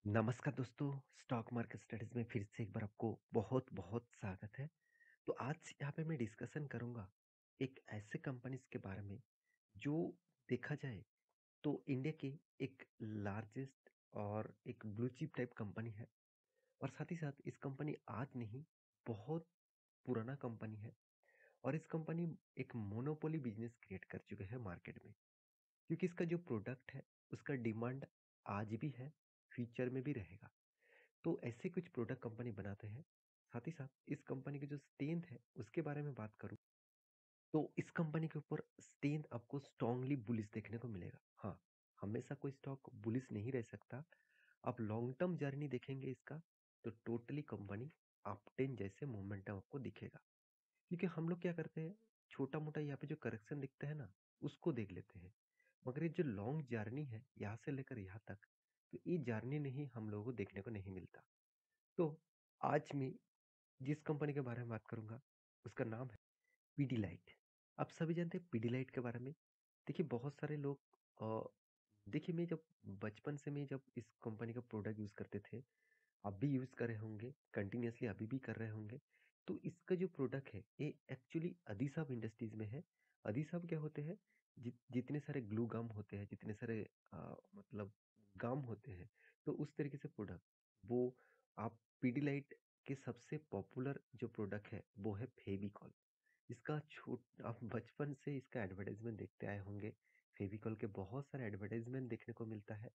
नमस्कार दोस्तों, stock market studies में फिर से एक बार आपको बहुत-बहुत स्वागत है। तो आज यहाँ पे मैं डिस्कशन करूँगा एक ऐसे कंपनीज़ के बारे में जो देखा जाए तो इंडिया की एक लार्जेस्ट और एक ब्लू चिप टाइप कंपनी है और साथ ही साथ इस कंपनी आज नहीं, बहुत पुराना कंपनी है और इस कंपनी एक मोनोपोली बिज़नेस क्रिएट कर चुके हैं मार्केट में। क्योंकि इसका जो प्रोडक्ट है, उसका डिमांड आज भी है, फ्यूचर में भी रहेगा। तो ऐसे कुछ प्रोडक्ट कंपनी बनाते हैं। साथ ही साथ इस कंपनी की जो स्ट्रेंथ है, उसके बारे में बात करूँ, तो इस कंपनी के ऊपर स्ट्रेंथ आपको स्ट्रांगली बुलिश देखने को मिलेगा। हाँ, हमेशा कोई स्टॉक बुलिश नहीं रह सकता। आप लॉन्ग टर्म जर्नी देखेंगे इसका, तो टोटली कंपनी अपट्रेंड जैसे मोमेंटम आपको दिखेगा। क्योंकि हम लोग क्या करते हैं, छोटा-मोटा यहाँ पे जो करेक्शन दिखता है ना, उसको देख लेते हैं। मगर ये जो लॉन्ग जर्नी है, यहाँ से लेकर यहाँ तक, तो ये जर्नी नहीं हम लोगों को देखने को नहीं मिलता। तो आज मैं जिस कंपनी के बारे में बात करूंगा उसका नाम है पीडीलाइट। आप सभी जानते हैं पीडीलाइट के बारे में। देखिए बहुत सारे लोग अ, देखिए मैं जब बचपन से मैं जब इस कंपनी का प्रोडक्ट यूज करते थे, आप भी यूज कर रहे होंगे, कंटिन्यूअसली अभी भी कर रहे होंगे। तो इसका जो प्रोडक्ट है ये एक्चुअली अधिसाब इंडस्ट्रीज में है। अधिसाब क्या होते हैं, जितने सारे ग्लू गम होते हैं, जितने सारे मतलब गम होते हैं, तो उस तरीके से प्रोडक्ट वो आप पीडीलाइट के सबसे पॉपुलर जो प्रोडक्ट है वो है फेविकॉल। इसका छोट आप बचपन से इसका एडवर्टाइजमेंट देखते आए होंगे। फेविकॉल के बहुत सारे एडवर्टाइजमेंट देखने को मिलता है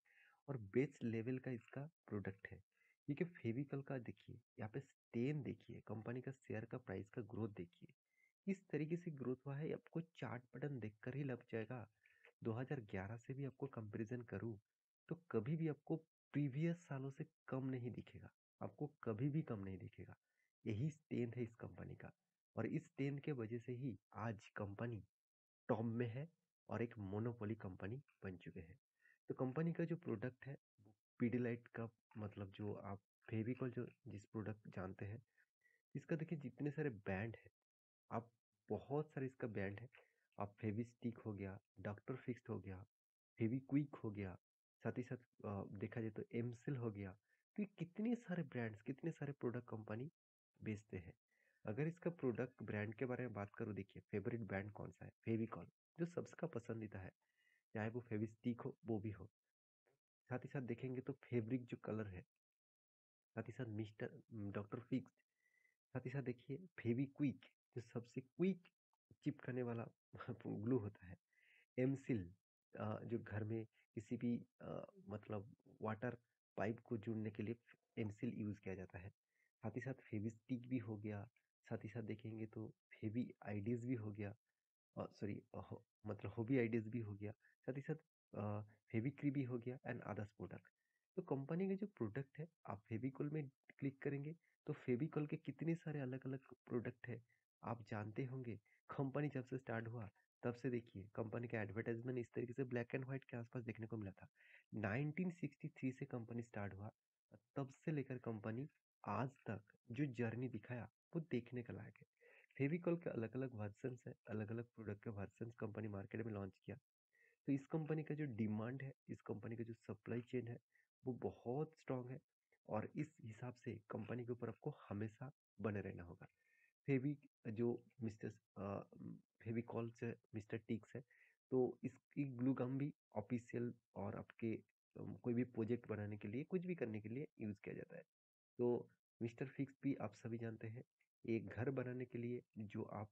और बेस्ट लेवल का इसका प्रोडक्ट है। क्योंकि फेविकॉल का देखिए, यहाँ पे स्टेन देखिए, कंपनी का शेयर का प्राइस का ग्रोथ देखिए, किस तरीके से ग्रोथ हुआ है आपको चार्ट पैटर्न देखकर ही लग जाएगा। 2011 से भी आपको कंपैरिजन करूँ तो कभी भी आपको प्रीवियस सालों से कम नहीं दिखेगा, आपको कभी भी कम नहीं दिखेगा। यही स्ट्रेंथ है इस कंपनी का और इस स्ट्रेंथ के वजह से ही आज कंपनी टॉप में है और एक मोनोपोली कंपनी बन चुके हैं। तो कंपनी का जो प्रोडक्ट है वो पीडीलाइट का, मतलब जो आप फेविकॉल जो जिस प्रोडक्ट जानते हैं, इसका देखिए जितने सारे ब्रांड है, आप बहुत सारे इसका ब्रांड है। आप फेविस्टिक हो गया, डॉक्टर फिक्स्ड हो गया, फेविक्विक हो गया, साथ ही साथ देखा जाए तो एमसिल हो गया। तो ये कितने सारे ब्रांड्स, कितने सारे प्रोडक्ट कंपनी बेचते हैं। अगर इसका प्रोडक्ट ब्रांड के बारे में बात करूँ, देखिए फेवरेट ब्रांड कौन सा है, फेविकॉल, जो सबका पसंदीदा है। चाहे वो फेविस्टिक हो, वो भी हो। साथ ही साथ देखेंगे तो फेब्रिक जो कलर है, साथ ही साथ मिस्टर डॉक्टर फिक्स, साथ ही साथ देखिए फेविक्विक, जो सबसे क्विक चिपकने वाला ग्लू होता है। एमसिल, जो घर में किसी भी मतलब वाटर पाइप को जोड़ने के लिए एमसिल यूज किया जाता है। साथ ही साथ फेविस्टिक भी हो गया। साथ ही साथ देखेंगे तो फेवी आइडियज भी हो गया, सॉरी मतलब हॉबी आइडियज भी हो गया। साथ ही साथ फेविक्री भी हो गया एंड अदर्स प्रोडक्ट। तो कंपनी के जो प्रोडक्ट है, आप फेविकॉल में क्लिक करेंगे तो फेविकॉल के कितने सारे अलग अलग प्रोडक्ट है आप जानते होंगे। कंपनी जब से स्टार्ट हुआ तब से देखिए कंपनी का एडवर्टाइजमेंट इस तरीके से ब्लैक एंड व्हाइट के आसपास देखने को मिला था। 1963 से कंपनी स्टार्ट हुआ, तब से लेकर कंपनी आज तक जो जर्नी दिखाया वो देखने का लायक है। फेविकॉल के अलग अलग वर्जन्स है, अलग अलग प्रोडक्ट के वर्जन्स कंपनी मार्केट में लॉन्च किया। तो इस कंपनी का जो डिमांड है, इस कंपनी का जो सप्लाई चेन है, वो बहुत स्ट्रांग है और इस हिसाब से कंपनी के ऊपर आपको हमेशा बने रहना होगा। फेवी जो मिस्टर फेविकॉल से मिस्टर टिक्स है, तो इसकी ग्लू गम भी ऑफिशियल और आपके कोई भी प्रोजेक्ट बनाने के लिए, कुछ भी करने के लिए यूज किया जाता है। तो मिस्टर फिक्स भी आप सभी जानते हैं, एक घर बनाने के लिए जो आप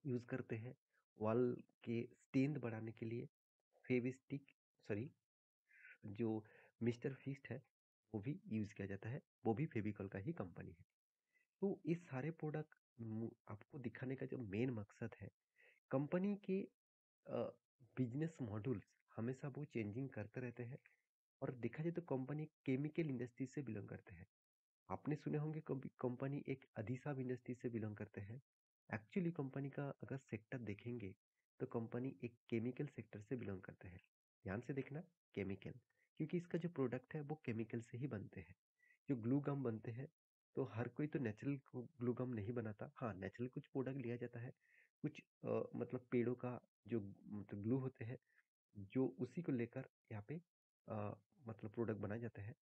यूज करते हैं, वॉल के स्ट्रेंथ बढ़ाने के लिए फेविस्टिक, सॉरी, जो मिस्टर फिक्स्ड है वो भी यूज किया जाता है, वो भी फेविकॉल का ही कंपनी है। तो ये सारे प्रोडक्ट आपको दिखाने का जो मेन मकसद है, कंपनी के बिजनेस मॉड्यूल्स हमेशा वो चेंजिंग करते रहते हैं। और देखा जाए तो कंपनी केमिकल इंडस्ट्री से बिलोंग करते हैं। आपने सुने होंगे कंपनी एक अधिसाब इंडस्ट्री से बिलोंग करते हैं। एक्चुअली कंपनी का अगर सेक्टर देखेंगे तो कंपनी एक केमिकल सेक्टर से बिलोंग करते हैं। ध्यान से देखना, केमिकल, क्योंकि इसका जो प्रोडक्ट है वो केमिकल से ही बनते हैं। जो ग्लू गम बनते हैं, तो हर कोई तो नेचुरल ग्लू गम नहीं बनाता। हाँ, नेचुरल कुछ प्रोडक्ट लिया जाता है, कुछ मतलब पेड़ों का जो मतलब ग्लू होते हैं, जो उसी को लेकर यहाँ पे मतलब प्रोडक्ट बनाया जाता है।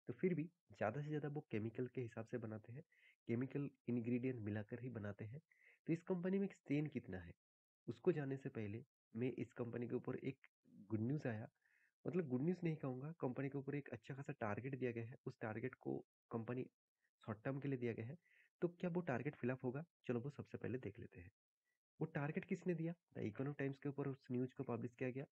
तो फिर भी ज़्यादा से ज़्यादा वो केमिकल के हिसाब से बनाते हैं, केमिकल इंग्रेडिएंट मिलाकर ही बनाते हैं। तो इस कंपनी में स्ट्रेन कितना है, उसको जानने से पहले मैं इस कंपनी के ऊपर एक गुड न्यूज़ आया, मतलब गुड न्यूज़ नहीं कहूँगा, कंपनी के ऊपर एक अच्छा खासा टारगेट दिया गया है। उस टारगेट को कंपनी शॉर्ट टर्म के लिए दिया गया है। तो क्या वो टारगेट फिल अप होगा? चलो वो सबसे पहले देख लेते हैं। वो टारगेट किसने दिया? द इकोनॉमिक टाइम्स के ऊपर उस न्यूज़ को पब्लिश किया गया।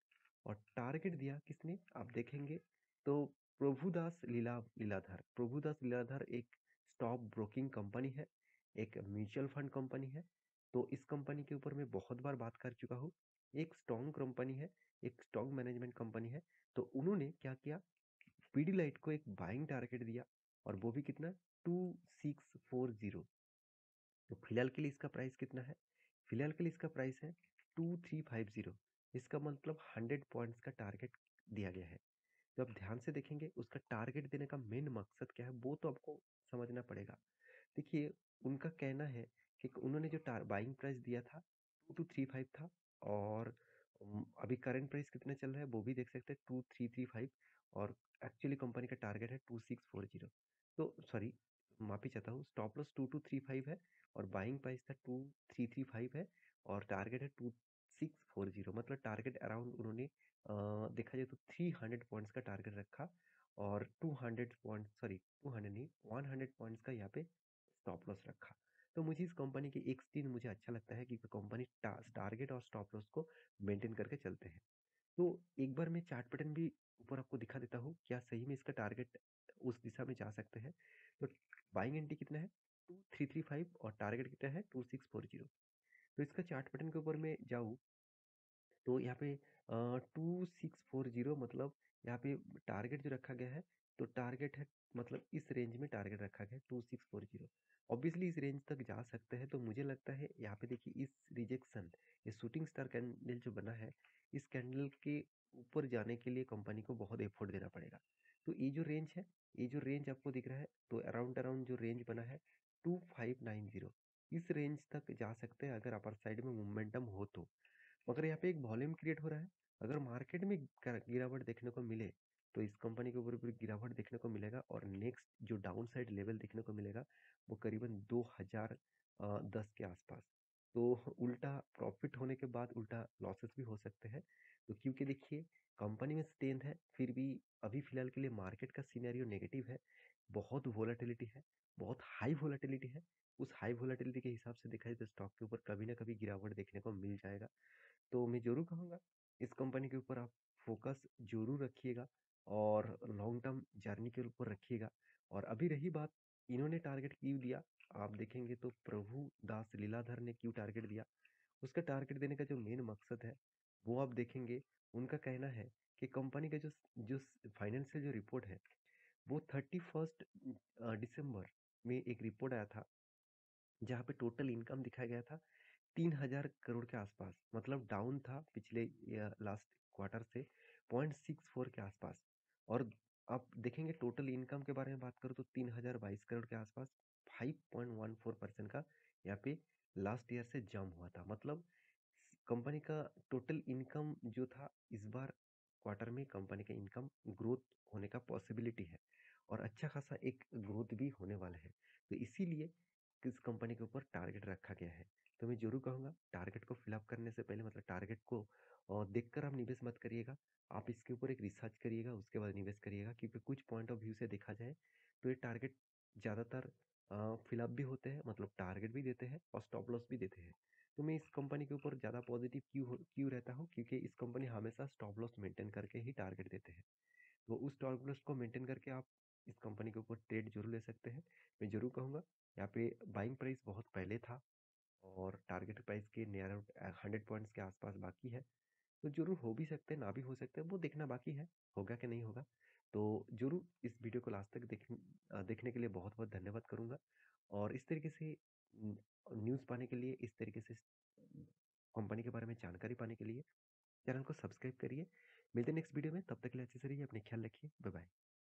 और टारगेट दिया किसने? आप देखेंगे तो प्रभुदास लीलाधर। प्रभुदास लीलाधर एक स्टॉक ब्रोकिंग कंपनी है, एक म्यूचुअल फंड कंपनी है। तो इस कंपनी के ऊपर मैं बहुत बार बात कर चुका हूँ। एक स्ट्रॉन्ग कंपनी है, एक स्ट्रॉन्ग मैनेजमेंट कंपनी है। तो उन्होंने क्या किया, पीडीलाइट को एक बाइंग टारगेट दिया, और वो भी कितना, 2640। तो फिलहाल के लिए इसका प्राइस कितना है? फिलहाल के लिए इसका प्राइस है 2350। इसका मतलब 100 पॉइंट्स का टारगेट दिया गया है। तो आप ध्यान से देखेंगे उसका टारगेट देने का मेन मकसद क्या है, वो तो आपको समझना पड़ेगा। देखिए, उनका कहना है कि उन्होंने जो बाइंग प्राइस दिया था 2235 था, और अभी करंट प्राइस कितना चल रहा है वो भी देख सकते हैं, 2335। और एक्चुअली कंपनी का टारगेट है 2640। तो सॉरी, माफी चाहता हूँ, स्टॉप लॉस 2235 है, और बाइंग प्राइस था 2335 है, और टारगेट है 2640। मतलब टारगेट अराउंड उन्होंने देखा जाए तो 300 पॉइंट्स का टारगेट रखा, और 200 पॉइंट, सॉरी 200 नहीं, 100 पॉइंट्स का यहाँ पे स्टॉप लॉस रखा। तो मुझे इस कंपनी के एक दिन मुझे अच्छा लगता है कि कंपनी टारगेट और स्टॉप लॉस को मेंटेन करके चलते हैं। तो एक बार मैं चार्ट पैटर्न भी ऊपर आपको दिखा देता हूँ, क्या सही में इसका टारगेट उस दिशा में जा सकते हैं। तो बाइंग एंट्री कितना है, 2335, और टारगेट कितना है 2640। तो इसका चार्ट पैटर्न के ऊपर मैं जाऊँ तो यहाँ पे 2640, मतलब यहाँ पे टारगेट जो रखा गया है, तो टारगेट है, मतलब इस रेंज में टारगेट रखा गया है 2640। ऑब्वियसली इस रेंज तक जा सकते हैं। तो मुझे लगता है यहाँ पे देखिए, इस रिजेक्शन, ये शूटिंग स्टार कैंडल जो बना है, इस कैंडल के ऊपर जाने के लिए कंपनी को बहुत एफर्ट देना पड़ेगा। तो ये जो रेंज है, ये जो रेंज आपको दिख रहा है, तो अराउंड अराउंड जो रेंज बना है 2590, इस रेंज तक जा सकते हैं अगर अपर साइड में मोमेंटम हो तो। मगर यहाँ पे एक वॉल्यूम क्रिएट हो रहा है। अगर मार्केट में गिरावट देखने को मिले, तो इस कंपनी के ऊपर भी गिरावट देखने को मिलेगा, और नेक्स्ट जो डाउन साइड लेवल देखने को मिलेगा वो करीबन 2010 के आसपास। तो उल्टा प्रॉफिट होने के बाद उल्टा लॉसेस भी हो सकते हैं। तो क्योंकि देखिए, कंपनी में स्ट्रेंथ है, फिर भी अभी फिलहाल के लिए मार्केट का सिनेरियो नेगेटिव है। बहुत वोलेटिलिटी है, बहुत हाई वोलेटिलिटी है। उस हाई वोलेटिलिटी के हिसाब से देखा जाए तो स्टॉक के ऊपर कभी ना कभी गिरावट देखने को मिल जाएगा। तो मैं ज़रूर कहूँगा, इस कंपनी के ऊपर आप फोकस ज़रूर रखिएगा, और लॉन्ग टर्म जर्नी के ऊपर रखिएगा। और अभी रही बात, इन्होंने टारगेट क्यों दिया, आप देखेंगे तो प्रभु दास लीलाधर ने क्यों टारगेट दिया। उसका टारगेट देने का जो मेन मकसद है, वो आप देखेंगे, उनका कहना है कि कंपनी का जो जो फाइनेंशियल जो रिपोर्ट है, वो 31 दिसंबर में एक रिपोर्ट आया था, जहाँ पे टोटल इनकम दिखाया गया था 3000 करोड़ के आसपास, मतलब डाउन था पिछले लास्ट क्वार्टर से 0.64 के आसपास। और आप देखेंगे टोटल इनकम के बारे में बात करूँ तो 3022 करोड़ के आसपास, 5.14% का यहाँ पे लास्ट ईयर से जम हुआ था। मतलब कंपनी का टोटल इनकम जो था, इस बार क्वार्टर में कंपनी का इनकम ग्रोथ होने का पॉसिबिलिटी है, और अच्छा खासा एक ग्रोथ भी होने वाला है। तो इसीलिए किस कंपनी के ऊपर टारगेट रखा गया है। तो मैं जरूर कहूँगा, टारगेट को फिलअप करने से पहले, मतलब टारगेट को देखकर आप निवेश मत करिएगा। आप इसके ऊपर एक रिसर्च करिएगा, उसके बाद निवेश करिएगा, क्योंकि कुछ पॉइंट ऑफ व्यू से देखा जाए तो ये टारगेट ज़्यादातर फिलअप भी होते हैं, मतलब टारगेट भी देते हैं और स्टॉप लॉस भी देते हैं। तो मैं इस कंपनी के ऊपर ज़्यादा पॉजिटिव क्यों रहता हूँ, क्योंकि इस कंपनी हमेशा स्टॉप लॉस मेंटेन करके ही टारगेट देते हैं। तो उस स्टॉप लॉस को मेंटेन करके आप इस कंपनी के ऊपर ट्रेड जरूर ले सकते हैं। मैं जरूर कहूँगा, यहाँ पे बाइंग प्राइस बहुत पहले था, और टारगेट प्राइस के नियर अबाउट 100 पॉइंट्स के आसपास बाकी है। तो जरूर हो भी सकते हैं, ना भी हो सकते हैं, वो देखना बाकी है, होगा कि नहीं होगा। तो जरूर इस वीडियो को लास्ट तक देखने के लिए बहुत बहुत धन्यवाद करूंगा। और इस तरीके से न्यूज़ पाने के लिए, इस तरीके से कंपनी के बारे में जानकारी पाने के लिए चैनल को सब्सक्राइब करिए। मिलते हैं नेक्स्ट वीडियो में, तब तक के लिए अच्छे से रहिए, अपने ख्याल रखिए, बाय बाय।